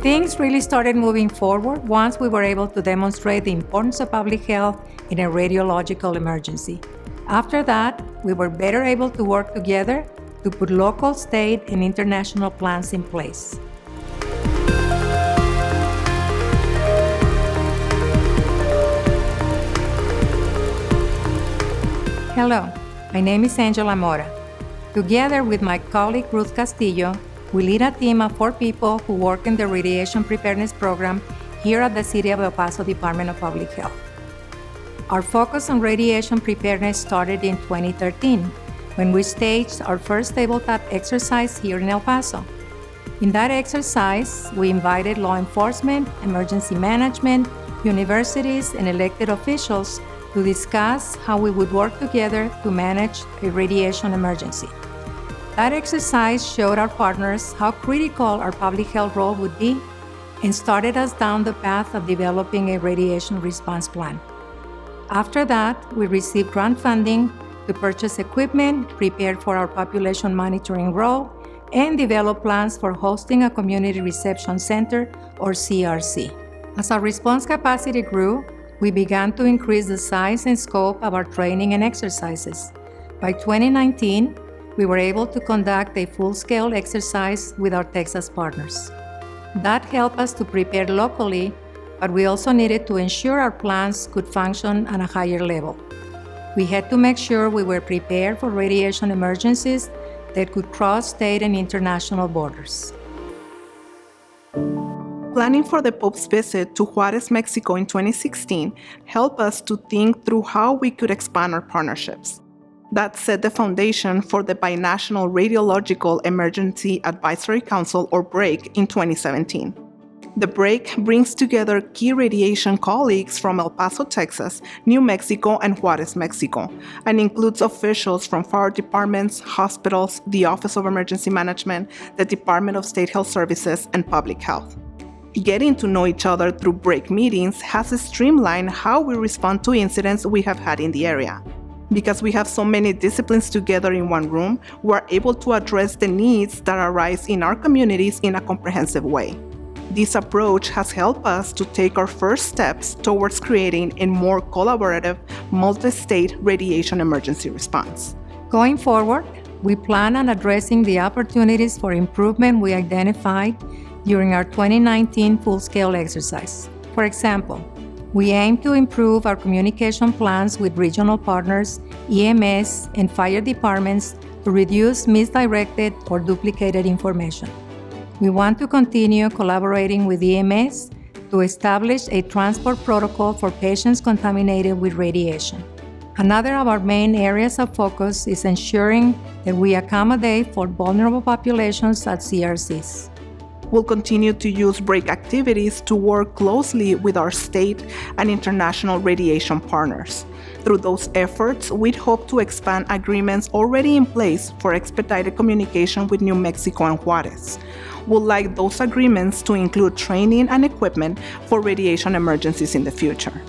Things really started moving forward once we were able to demonstrate the importance of public health in a radiological emergency. After that, we were better able to work together to put local, state, and international plans in place. Hello, my name is Angela Mora. Together with my colleague Ruth Castillo, we lead a team of 4 people who work in the Radiation Preparedness Program here at the City of El Paso Department of Public Health. Our focus on radiation preparedness started in 2013, when we staged our first tabletop exercise here in El Paso. In that exercise, we invited law enforcement, emergency management, universities, and elected officials to discuss how we would work together to manage a radiation emergency. That exercise showed our partners how critical our public health role would be and started us down the path of developing a radiation response plan. After that, we received grant funding to purchase equipment, prepare for our population monitoring role, and develop plans for hosting a community reception center, or CRC. As our response capacity grew, we began to increase the size and scope of our training and exercises. By 2019, we were able to conduct a full-scale exercise with our Texas partners. That helped us to prepare locally, but we also needed to ensure our plans could function on a higher level. We had to make sure we were prepared for radiation emergencies that could cross state and international borders. Planning for the Pope's visit to Juarez, Mexico in 2016 helped us to think through how we could expand our partnerships. That set the foundation for the Binational Radiological Emergency Advisory Council, or BRAC, in 2017. The BRAC brings together key radiation colleagues from El Paso, Texas, New Mexico, and Juarez, Mexico, and includes officials from fire departments, hospitals, the Office of Emergency Management, the Department of State Health Services, and Public Health. Getting to know each other through BRAC meetings has streamlined how we respond to incidents we have had in the area. Because we have so many disciplines together in one room, we are able to address the needs that arise in our communities in a comprehensive way. This approach has helped us to take our first steps towards creating a more collaborative, multi-state radiation emergency response. Going forward, we plan on addressing the opportunities for improvement we identified during our 2019 full-scale exercise. For example, we aim to improve our communication plans with regional partners, EMS, and fire departments to reduce misdirected or duplicated information. We want to continue collaborating with EMS to establish a transport protocol for patients contaminated with radiation. Another of our main areas of focus is ensuring that we accommodate for vulnerable populations at CRCs. We'll continue to use BRAC activities to work closely with our state and international radiation partners. Through those efforts, we'd hope to expand agreements already in place for expedited communication with New Mexico and Juarez. We'd like those agreements to include training and equipment for radiation emergencies in the future.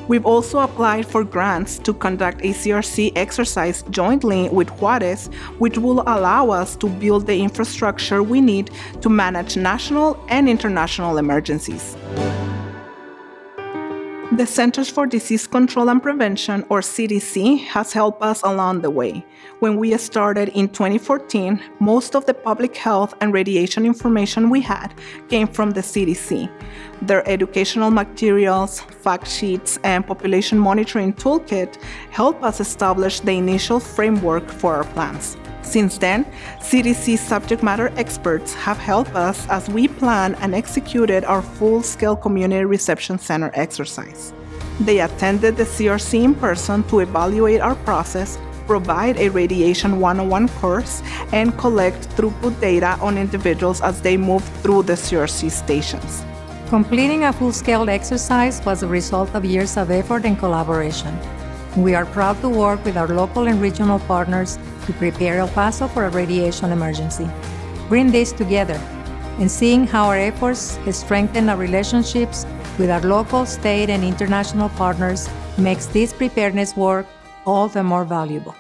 We've also applied for grants to conduct a CRC exercise jointly with Juarez, which will allow us to build the infrastructure we need to manage national and international emergencies. The Centers for Disease Control and Prevention, or CDC, has helped us along the way. When we started in 2014, most of the public health and radiation information we had came from the CDC. Their educational materials, fact sheets, and population monitoring toolkit helped us establish the initial framework for our plans. Since then, CDC subject matter experts have helped us as we plan and executed our full-scale community reception center exercise. They attended the CRC in person to evaluate our process, provide a Radiation 101 course, and collect throughput data on individuals as they move through the CRC stations. Completing a full-scale exercise was a result of years of effort and collaboration. We are proud to work with our local and regional partners to prepare El Paso for a radiation emergency. Bring this together and seeing how our efforts have strengthened our relationships with our local, state, and international partners makes this preparedness work all the more valuable.